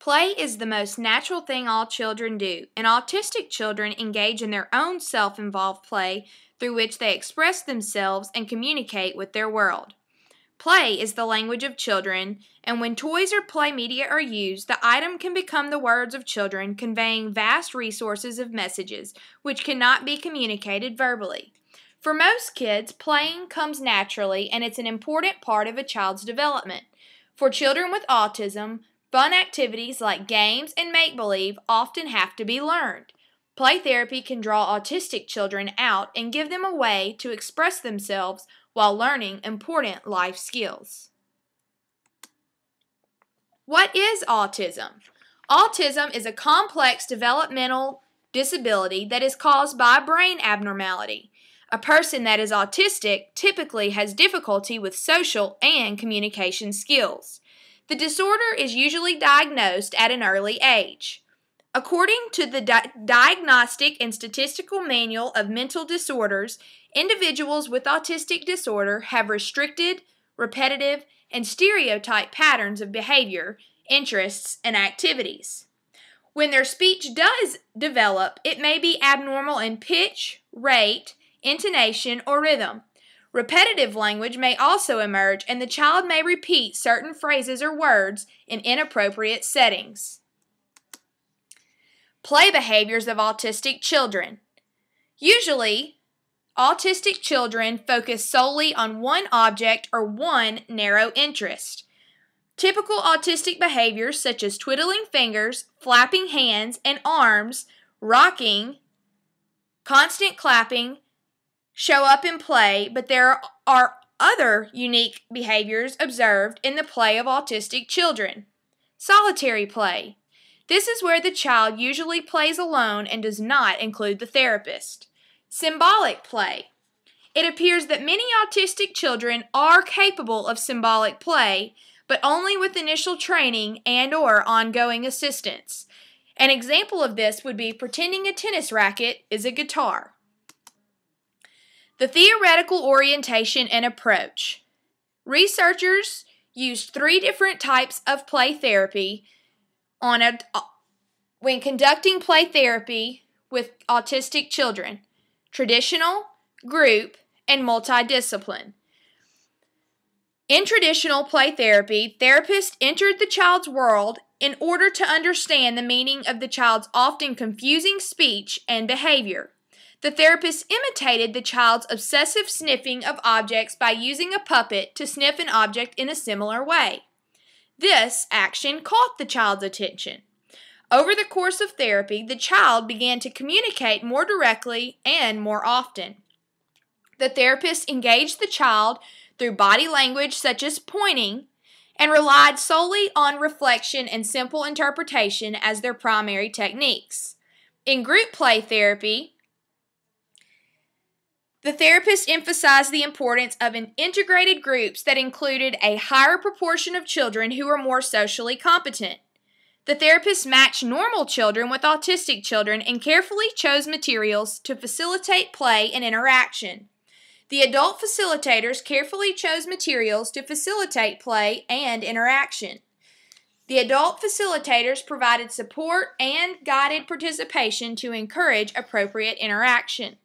Play is the most natural thing all children do, and autistic children engage in their own self-involved play through which they express themselves and communicate with their world. Play is the language of children, and when toys or play media are used, the item can become the words of children, conveying vast resources of messages which cannot be communicated verbally. For most kids, playing comes naturally, and it's an important part of a child's development. For children with autism, fun activities like games and make-believe often have to be learned. Play therapy can draw autistic children out and give them a way to express themselves while learning important life skills. What is autism? Autism is a complex developmental disability that is caused by a brain abnormality. A person that is autistic typically has difficulty with social and communication skills. The disorder is usually diagnosed at an early age. According to the Diagnostic and Statistical Manual of Mental Disorders, individuals with autistic disorder have restricted, repetitive, and stereotype patterns of behavior, interests, and activities. When their speech does develop, it may be abnormal in pitch, rate, intonation, or rhythm. Repetitive language may also emerge, and the child may repeat certain phrases or words in inappropriate settings. Play behaviors of autistic children. Usually, autistic children focus solely on one object or one narrow interest. Typical autistic behaviors such as twiddling fingers, flapping hands and arms, rocking, constant clapping, show up in play, but there are other unique behaviors observed in the play of autistic children. Solitary play. This is where the child usually plays alone and does not include the therapist. Symbolic play. It appears that many autistic children are capable of symbolic play, but only with initial training and/or ongoing assistance. An example of this would be pretending a tennis racket is a guitar. The theoretical orientation and approach. Researchers used 3 different types of play therapy when conducting play therapy with autistic children: traditional, group, and multidiscipline. In traditional play therapy, therapists entered the child's world in order to understand the meaning of the child's often confusing speech and behavior. The therapist imitated the child's obsessive sniffing of objects by using a puppet to sniff an object in a similar way. This action caught the child's attention. Over the course of therapy, the child began to communicate more directly and more often. The therapist engaged the child through body language such as pointing and relied solely on reflection and simple interpretation as their primary techniques. In group play therapy, the therapist emphasized the importance of integrated groups that included a higher proportion of children who were more socially competent. The therapist matched normal children with autistic children and carefully chose materials to facilitate play and interaction. The adult facilitators carefully chose materials to facilitate play and interaction. The adult facilitators provided support and guided participation to encourage appropriate interaction.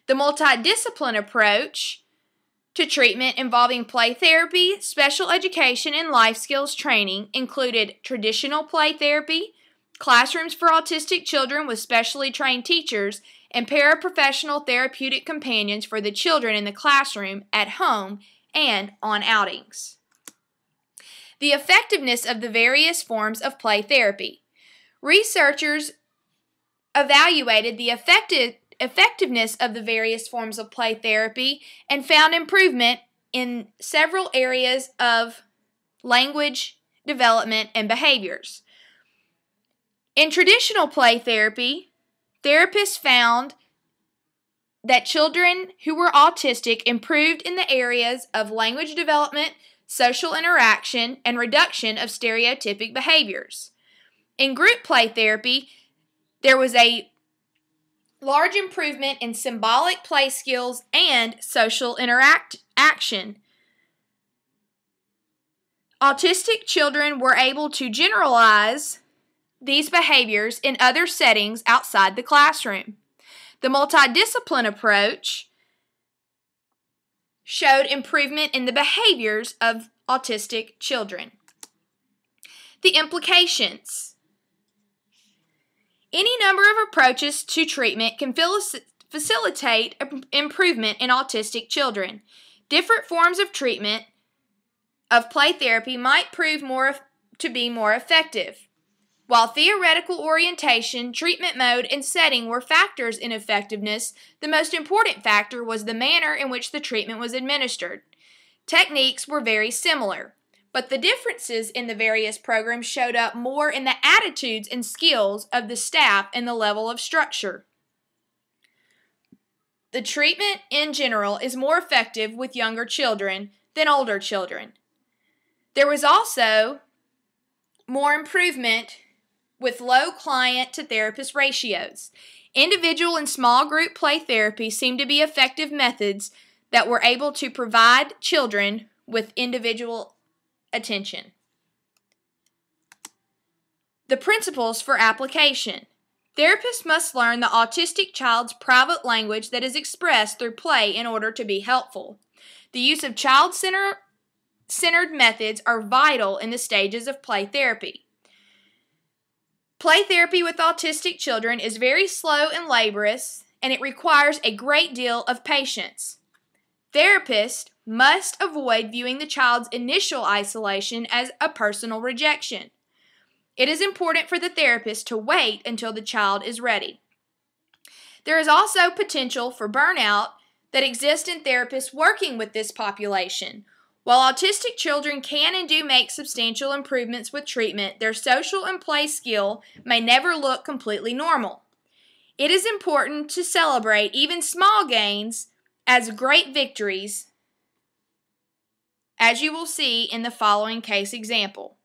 The multidiscipline approach to treatment involving play therapy, special education, and life skills training included traditional play therapy, classrooms for autistic children with specially trained teachers, and paraprofessional therapeutic companions for the children in the classroom, at home, and on outings. The effectiveness of the various forms of play therapy. Researchers evaluated the effectiveness of the various forms of play therapy and found improvement in several areas of language development and behaviors. In traditional play therapy, therapists found that children who were autistic improved in the areas of language development, social interaction, and reduction of stereotypic behaviors. In group play therapy, there was a large improvement in symbolic play skills and social interaction. Autistic children were able to generalize these behaviors in other settings outside the classroom. The multidiscipline approach showed improvement in the behaviors of autistic children. The implications. Any number of approaches to treatment can facilitate improvement in autistic children. Different forms of treatment of play therapy might prove to be more effective. While theoretical orientation, treatment mode, and setting were factors in effectiveness, the most important factor was the manner in which the treatment was administered. Techniques were very similar, but the differences in the various programs showed up more in the attitudes and skills of the staff and the level of structure. The treatment in general is more effective with younger children than older children. There was also more improvement with low client to therapist ratios. Individual and small group play therapy seemed to be effective methods that were able to provide children with individual attention. The principles for application. Therapists must learn the autistic child's private language that is expressed through play in order to be helpful. The use of child-centered methods are vital in the stages of play therapy. Play therapy with autistic children is very slow and laborious, and it requires a great deal of patience. Therapists must avoid viewing the child's initial isolation as a personal rejection. It is important for the therapist to wait until the child is ready. There is also potential for burnout that exists in therapists working with this population. While autistic children can and do make substantial improvements with treatment, their social and play skill may never look completely normal. It is important to celebrate even small gains as great victories, as you will see in the following case example.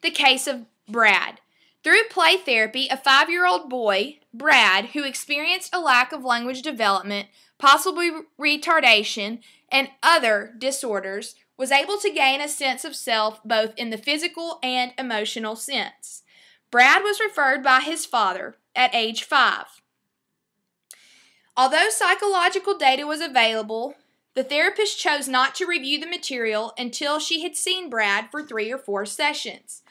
The case of Brad. Through play therapy, a 5-year-old boy, Brad, who experienced a lack of language development, possibly retardation, and other disorders, was able to gain a sense of self both in the physical and emotional sense. Brad was referred by his father at age 5. Although psychological data was available, the therapist chose not to review the material until she had seen Brad for 3 or 4 sessions.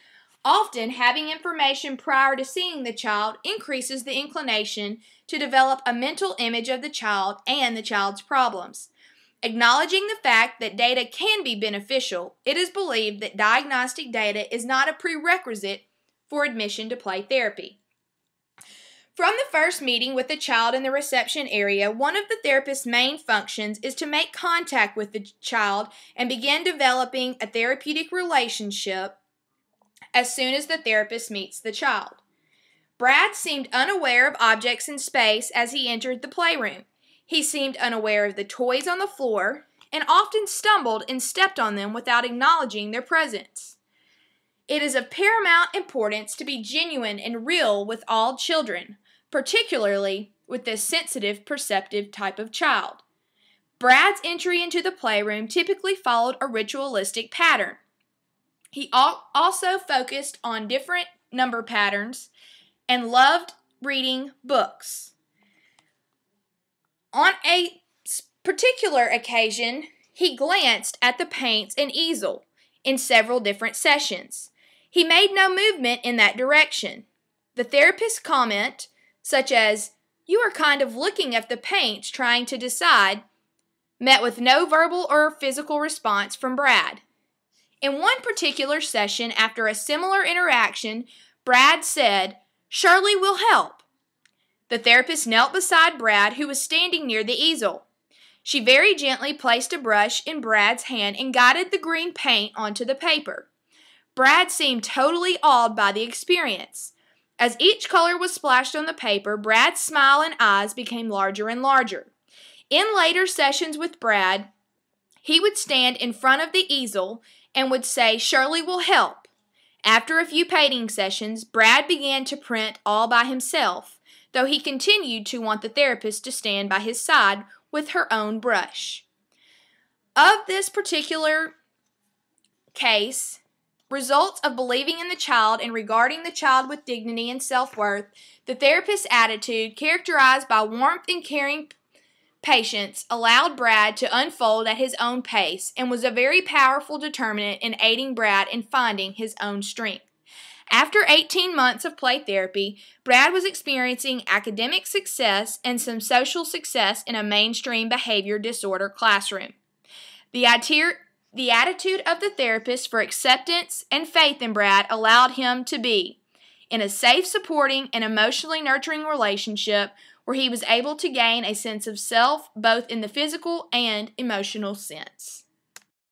Often, having information prior to seeing the child increases the inclination to develop a mental image of the child and the child's problems. Acknowledging the fact that data can be beneficial, it is believed that diagnostic data is not a prerequisite for admission to play therapy. From the first meeting with the child in the reception area, one of the therapist's main functions is to make contact with the child and begin developing a therapeutic relationship as soon as the therapist meets the child. Brad seemed unaware of objects in space as he entered the playroom. He seemed unaware of the toys on the floor and often stumbled and stepped on them without acknowledging their presence. It is of paramount importance to be genuine and real with all children, particularly with this sensitive, perceptive type of child. Brad's entry into the playroom typically followed a ritualistic pattern. He also focused on different number patterns and loved reading books. On a particular occasion, he glanced at the paints and easel in several different sessions. He made no movement in that direction. The therapist's comment, such as, "You are kind of looking at the paints trying to decide," met with no verbal or physical response from Brad. In one particular session, after a similar interaction, Brad said, "Shirley will help." The therapist knelt beside Brad, who was standing near the easel. She very gently placed a brush in Brad's hand and guided the green paint onto the paper. Brad seemed totally awed by the experience. As each color was splashed on the paper, Brad's smile and eyes became larger and larger. In later sessions with Brad, he would stand in front of the easel and would say, "Shirley will help." After a few painting sessions, Brad began to print all by himself, though he continued to want the therapist to stand by his side with her own brush. Of this particular case, Results of believing in the child and regarding the child with dignity and self-worth, the therapist's attitude, characterized by warmth and caring patience, allowed Brad to unfold at his own pace and was a very powerful determinant in aiding Brad in finding his own strength. After 18 months of play therapy, Brad was experiencing academic success and some social success in a mainstream behavior disorder classroom. The attitude of the therapist for acceptance and faith in Brad allowed him to be in a safe, supporting, and emotionally nurturing relationship where he was able to gain a sense of self both in the physical and emotional sense.